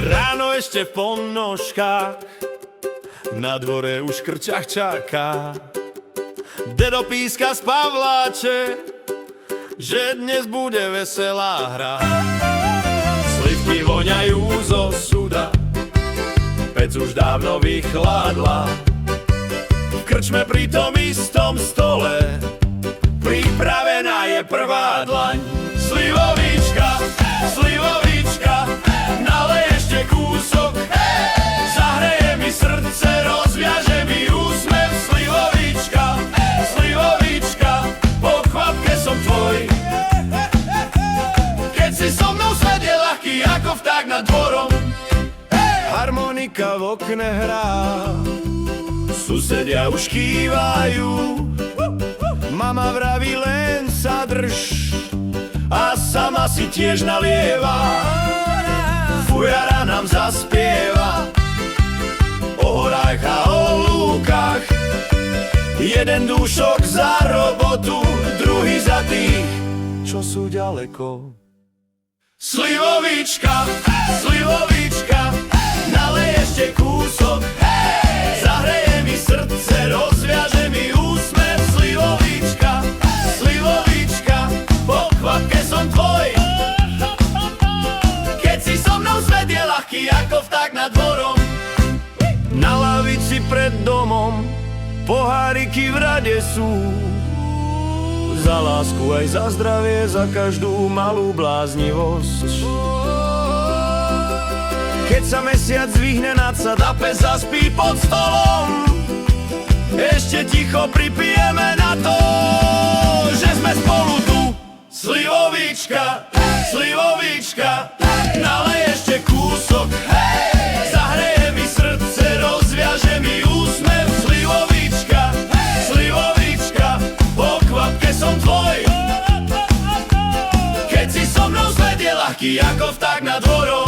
Ráno ešte v ponožkách, na dvore už krčach čaká. Dedo píska z Pavláče, že dnes bude veselá hra. Slivky voňajú zo suda, pec už dávno vychladla. V krčme pri tom istom stole pripravená je prvá dlaň. Slivovička, slivovička, nalej ešte kúsok, zahreje mi srdce, rozviaže mi úsmev. Slivovička, slivovička, po chvapke som tvoj. Keď si so mnou, svet je ľahký ako vták nad dvorom. Harmonika v okne hrá, susedia už kývajú. Mama vraví, len sa drž, a sama si tiež nalieva. Fujara nám zaspieva o horách a o lúkach. Jeden dúšok za robotu, druhý za tých, čo sú ďaleko. Slivovička, slivovička, nalej ešte kúsok, zahreje mi srdce, rozviaže mi úsmev. Slivovička, slivovička, po chvapke som tvoj. Keď si so mnou, svet je ľahký ako vták nad dvorom. Na lavici pred domom poháriky v rade sú, za lásku aj za zdravie, za každú malú bláznivosť. Keď sa mesiac zvihne nad sad a pes zaspí pod stolom, ešte ticho pripijeme na to, že sme spolu tu. Slivovička, slivovička, nalej ešte kúsok, zahreje mi srdce, rozviaže mi úsmev. Slivovička, slivovička, po kvapke som tvoj. Keď si so mnou, svet je ľahký ako vták nad dvorom.